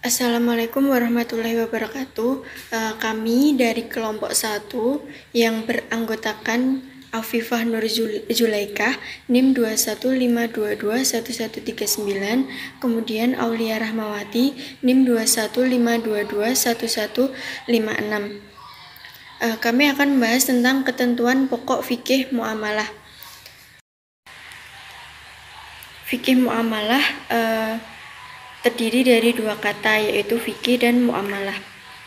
Assalamualaikum warahmatullahi wabarakatuh. Kami dari kelompok 1 yang beranggotakan Afifah Nur Zulaikah, NIM 2152211139, kemudian Aulia Rahmawati, NIM 2152211156. Kami akan membahas tentang ketentuan pokok fikih muamalah. Fikih muamalah terdiri dari dua kata, yaitu fikih dan muamalah.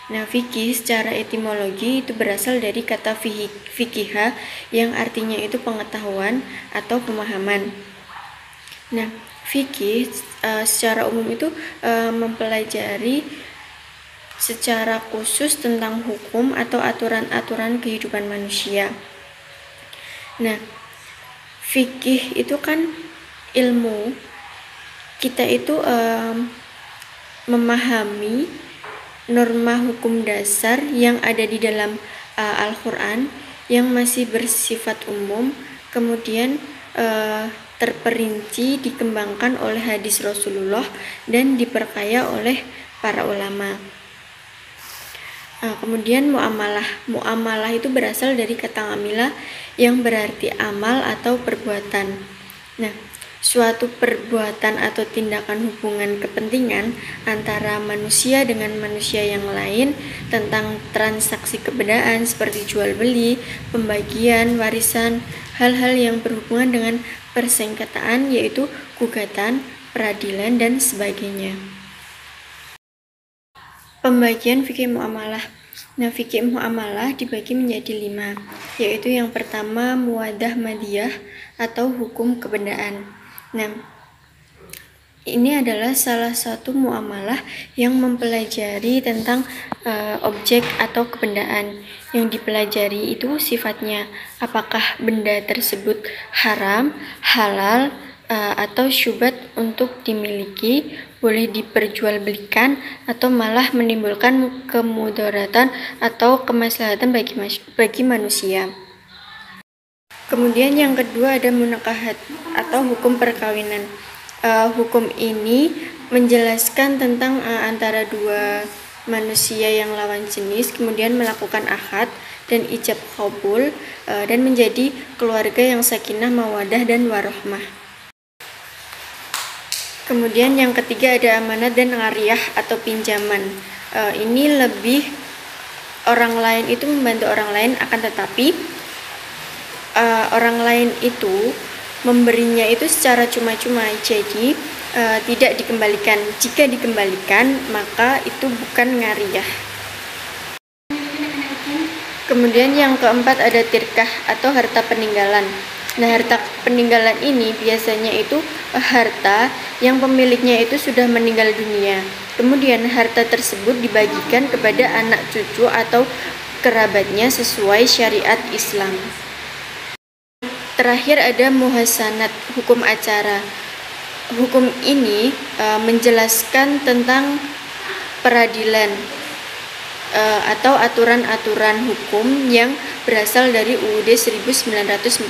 Nah, fikih secara etimologi itu berasal dari kata fikiha yang artinya itu pengetahuan atau pemahaman. Nah, fikih secara umum itu mempelajari secara khusus tentang hukum atau aturan-aturan kehidupan manusia. Nah, fikih itu kan ilmu kita itu memahami norma hukum dasar yang ada di dalam Al-Quran yang masih bersifat umum, kemudian terperinci dikembangkan oleh hadis Rasulullah dan diperkaya oleh para ulama. Kemudian muamalah itu berasal dari kata amila yang berarti amal atau perbuatan. Nah, suatu perbuatan atau tindakan hubungan kepentingan antara manusia dengan manusia yang lain tentang transaksi kebendaan seperti jual beli, pembagian, warisan, hal-hal yang berhubungan dengan persengketaan yaitu gugatan, peradilan, dan sebagainya. Pembagian fikih muamalah. Nah, fikih muamalah dibagi menjadi 5, yaitu yang pertama muwadah madiyah atau hukum kebendaan. Nah, ini adalah salah satu muamalah yang mempelajari tentang objek atau kebendaan. Yang dipelajari itu sifatnya apakah benda tersebut haram, halal, atau syubhat untuk dimiliki, boleh diperjualbelikan, atau malah menimbulkan kemudaratan atau kemaslahatan bagi manusia. Kemudian yang kedua ada munakahat atau hukum perkawinan. Hukum ini menjelaskan tentang antara dua manusia yang lawan jenis kemudian melakukan akad dan ijab qabul dan menjadi keluarga yang sakinah, mawadah, dan warahmah. Kemudian yang ketiga ada amanat dan ngariyah atau pinjaman. Ini lebih orang lain itu membantu orang lain, akan tetapi orang lain itu memberinya itu secara cuma-cuma, jadi tidak dikembalikan. Jika dikembalikan maka itu bukan ngariyah. Kemudian yang keempat ada tirkah atau harta peninggalan. Nah, harta peninggalan ini biasanya itu harta yang pemiliknya itu sudah meninggal dunia. Kemudian harta tersebut dibagikan kepada anak cucu atau kerabatnya sesuai syariat Islam. Terakhir ada muhasanat, hukum acara. Hukum ini menjelaskan tentang peradilan atau aturan-aturan hukum yang berasal dari UUD 1945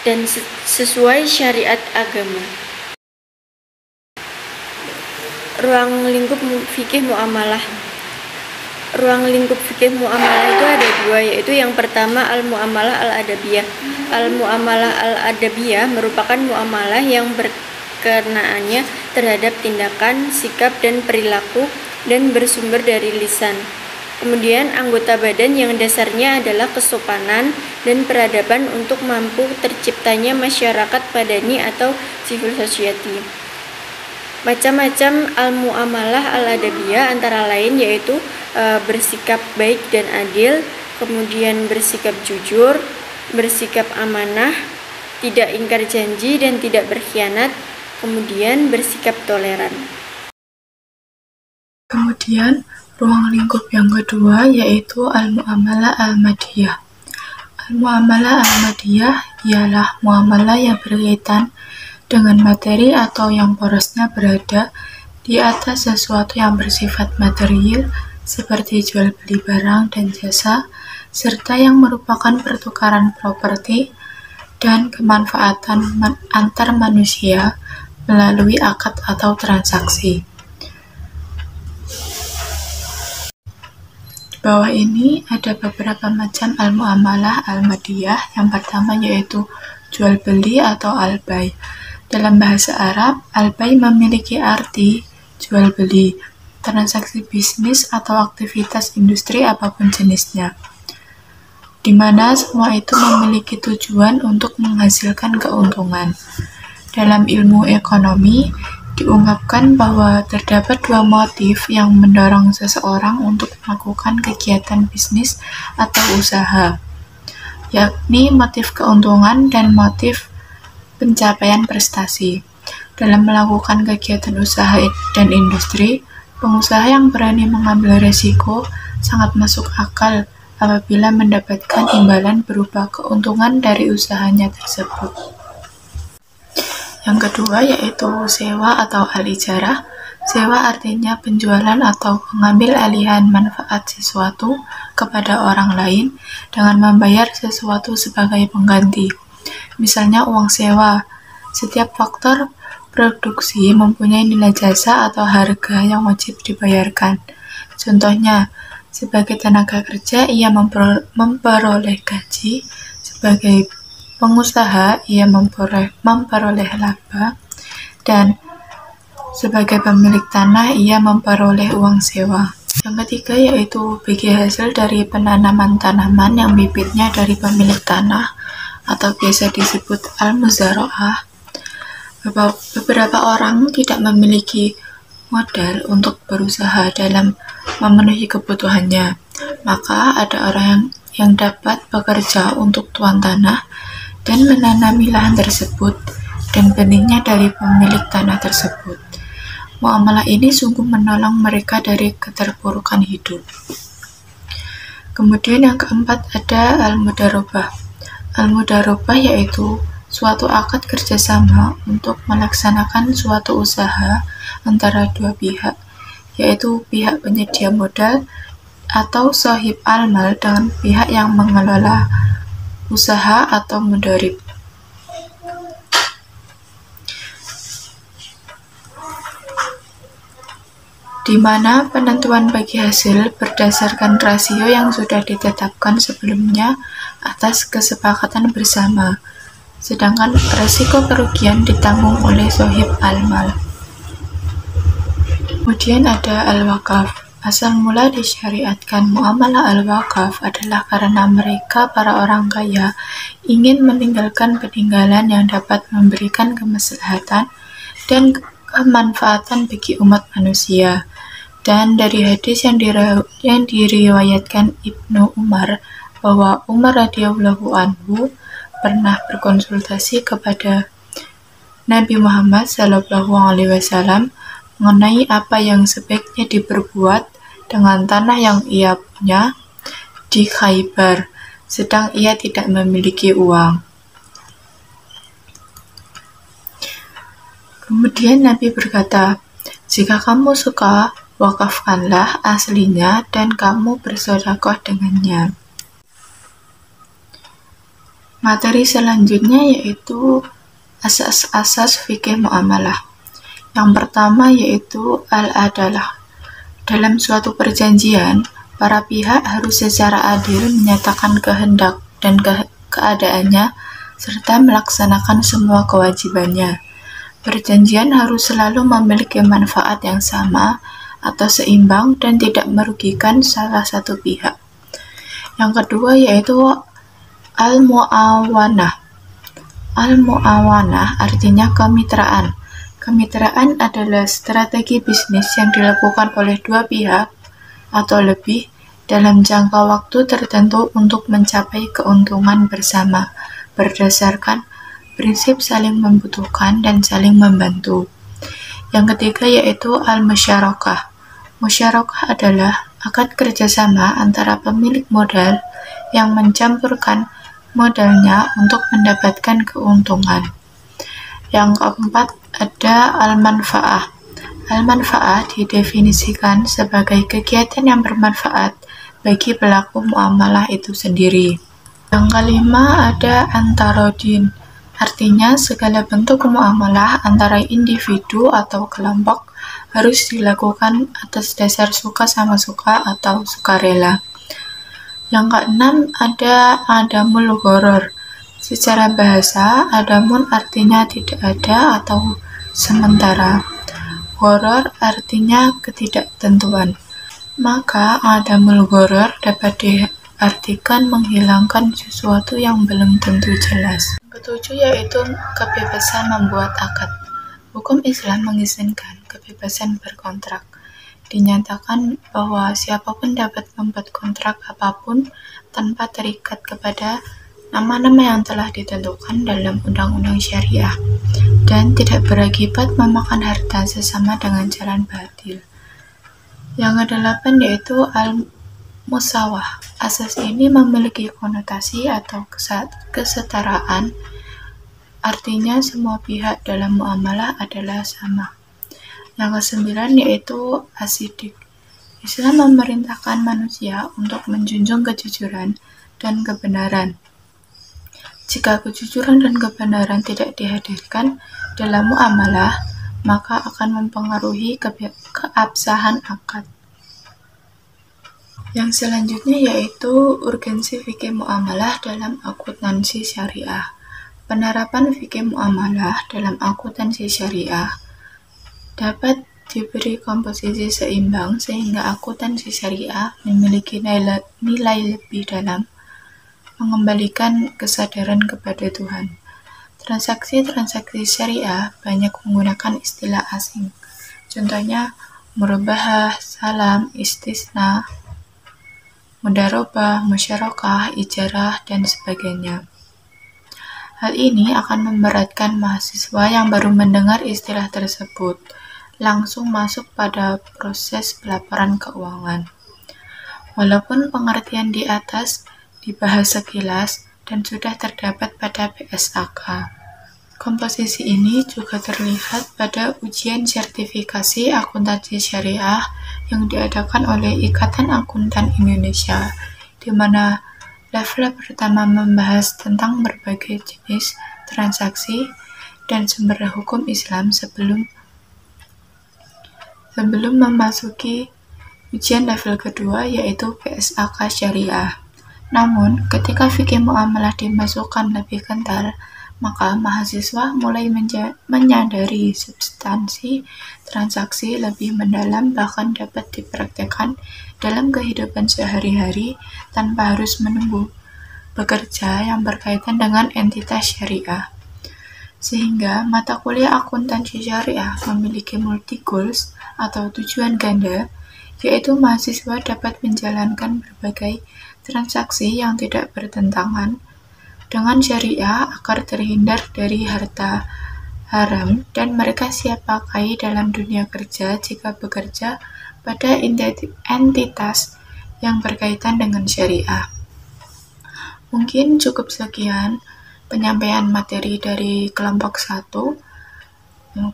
dan sesuai syariat agama. Ruang lingkup fikih muamalah. Ruang lingkup fikih muamalah itu ada dua, yaitu yang pertama al-muamalah al-adabiyah. Al-muamalah al-adabiyah merupakan muamalah yang berkenaannya terhadap tindakan, sikap, dan perilaku dan bersumber dari lisan. Kemudian anggota badan yang dasarnya adalah kesopanan dan peradaban untuk mampu terciptanya masyarakat madani atau civil society. Macam-macam al-muamalah al-adabiyah antara lain yaitu bersikap baik dan adil, kemudian bersikap jujur, bersikap amanah, tidak ingkar janji dan tidak berkhianat, kemudian bersikap toleran. Kemudian ruang lingkup yang kedua yaitu al-muamalah al-madiyah. Al-muamalah al-madiyah ialah muamalah yang berkaitan dengan materi atau yang porosnya berada di atas sesuatu yang bersifat material seperti jual beli barang dan jasa serta yang merupakan pertukaran properti dan kemanfaatan antar manusia melalui akad atau transaksi. Di bawah ini ada beberapa macam al-muamalah al-madiyah. Yang pertama yaitu jual beli atau al-bay. Dalam bahasa Arab, al-bay memiliki arti jual beli, transaksi bisnis atau aktivitas industri apapun jenisnya, di mana semua itu memiliki tujuan untuk menghasilkan keuntungan. Dalam ilmu ekonomi, diungkapkan bahwa terdapat dua motif yang mendorong seseorang untuk melakukan kegiatan bisnis atau usaha, yakni motif keuntungan dan motif pencapaian prestasi. Dalam melakukan kegiatan usaha dan industri, pengusaha yang berani mengambil risiko sangat masuk akal apabila mendapatkan imbalan berupa keuntungan dari usahanya tersebut. Yang kedua yaitu sewa atau al-ijarah. Sewa artinya penjualan atau pengambil alihan manfaat sesuatu kepada orang lain dengan membayar sesuatu sebagai pengganti. Misalnya uang sewa. Setiap faktor produksi mempunyai nilai jasa atau harga yang wajib dibayarkan. Contohnya, sebagai tenaga kerja ia memperoleh gaji, sebagai pengusaha ia memperoleh laba, dan sebagai pemilik tanah ia memperoleh uang sewa. Yang ketiga yaitu bagi hasil dari penanaman tanaman yang bibitnya dari pemilik tanah atau biasa disebut al-muzara'ah. Beberapa orang tidak memiliki modal untuk berusaha dalam memenuhi kebutuhannya, maka ada orang yang dapat bekerja untuk tuan tanah dan menanami lahan tersebut dan benihnya dari pemilik tanah tersebut. Muamalah ini sungguh menolong mereka dari keterpurukan hidup. Kemudian yang keempat ada al-mudarobah. Al-mudarobah yaitu suatu akad kerjasama untuk melaksanakan suatu usaha antara dua pihak, yaitu pihak penyedia modal atau sahib al-mal dengan pihak yang mengelola usaha atau mudharib. Di mana penentuan bagi hasil berdasarkan rasio yang sudah ditetapkan sebelumnya atas kesepakatan bersama, sedangkan resiko kerugian ditanggung oleh sahib al-mal. Kemudian ada al-wakaf. Asal mula disyariatkan muamalah al-wakaf adalah karena mereka, para orang kaya, ingin meninggalkan peninggalan yang dapat memberikan kemaslahatan dan kemanfaatan bagi umat manusia. Dan dari hadis yang diriwayatkan Ibnu Umar, bahwa Umar radhiyallahu anhu pernah berkonsultasi kepada Nabi Muhammad SAW mengenai apa yang sebaiknya diperbuat dengan tanah yang ia punya di Khaybar, sedang ia tidak memiliki uang. Kemudian Nabi berkata, "Jika kamu suka, wakafkanlah aslinya dan kamu bersedekah dengannya." Materi selanjutnya yaitu asas-asas fikih muamalah. Yang pertama yaitu al-adalah. Dalam suatu perjanjian, para pihak harus secara adil menyatakan kehendak dan keadaannya serta melaksanakan semua kewajibannya. Perjanjian harus selalu memiliki manfaat yang sama atau seimbang dan tidak merugikan salah satu pihak. Yang kedua yaitu al-mu'awanah. Al-mu'awanah artinya kemitraan. Kemitraan adalah strategi bisnis yang dilakukan oleh dua pihak atau lebih dalam jangka waktu tertentu untuk mencapai keuntungan bersama berdasarkan prinsip saling membutuhkan dan saling membantu. Yang ketiga yaitu al-musyarakah. Musyarakah adalah akad kerjasama antara pemilik modal yang mencampurkan modalnya untuk mendapatkan keuntungan. Yang keempat ada al-manfa'ah. Al-manfa'ah didefinisikan sebagai kegiatan yang bermanfaat bagi pelaku muamalah itu sendiri. Yang kelima ada antarodin, artinya segala bentuk muamalah antara individu atau kelompok harus dilakukan atas dasar suka sama suka atau sukarela. Yang keenam ada adamul gharar. Secara bahasa, adamun artinya tidak ada atau sementara. Gharar artinya ketidaktentuan. Maka adamul gharar dapat diartikan menghilangkan sesuatu yang belum tentu jelas. Ketujuh yaitu kebebasan membuat akad. Hukum Islam mengizinkan kebebasan berkontrak. Dinyatakan bahwa siapapun dapat membuat kontrak apapun tanpa terikat kepada nama-nama yang telah ditentukan dalam undang-undang syariah dan tidak berakibat memakan harta sesama dengan jalan batil. Yang kedelapan yaitu al-musawah. Asas ini memiliki konotasi atau kesetaraan, artinya semua pihak dalam muamalah adalah sama. Yang kesembilan yaitu asidik. Islam memerintahkan manusia untuk menjunjung kejujuran dan kebenaran. Jika kejujuran dan kebenaran tidak dihadirkan dalam muamalah, maka akan mempengaruhi keabsahan akad. Yang selanjutnya yaitu urgensi fikih muamalah dalam akuntansi syariah. Penerapan fikih muamalah dalam akuntansi syariah dapat diberi komposisi seimbang sehingga akuntansi syariah memiliki nilai lebih dalam mengembalikan kesadaran kepada Tuhan. Transaksi-transaksi syariah banyak menggunakan istilah asing. Contohnya murabahah, salam, istisna, mudarabah, musyarakah, ijarah, dan sebagainya. Hal ini akan memberatkan mahasiswa yang baru mendengar istilah tersebut langsung masuk pada proses pelaporan keuangan. Walaupun pengertian di atas dibahas sekilas dan sudah terdapat pada PSAK, komposisi ini juga terlihat pada ujian sertifikasi akuntansi syariah yang diadakan oleh Ikatan Akuntan Indonesia, di mana level pertama membahas tentang berbagai jenis transaksi dan sumber hukum Islam sebelum memasuki ujian level kedua yaitu PSAK Syariah. Namun, ketika fikih muamalah dimasukkan lebih kental, maka mahasiswa mulai menyadari substansi transaksi lebih mendalam bahkan dapat dipraktekkan dalam kehidupan sehari-hari tanpa harus menunggu bekerja yang berkaitan dengan entitas syariah. Sehingga mata kuliah akuntansi syariah memiliki multi goals atau tujuan ganda, yaitu mahasiswa dapat menjalankan berbagai transaksi yang tidak bertentangan dengan syariah agar terhindar dari harta haram dan mereka siap pakai dalam dunia kerja jika bekerja pada entitas yang berkaitan dengan syariah. Mungkin cukup sekian penyampaian materi dari kelompok 1.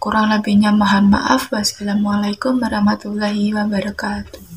Kurang lebihnya mohon maaf. Wassalamualaikum warahmatullahi wabarakatuh.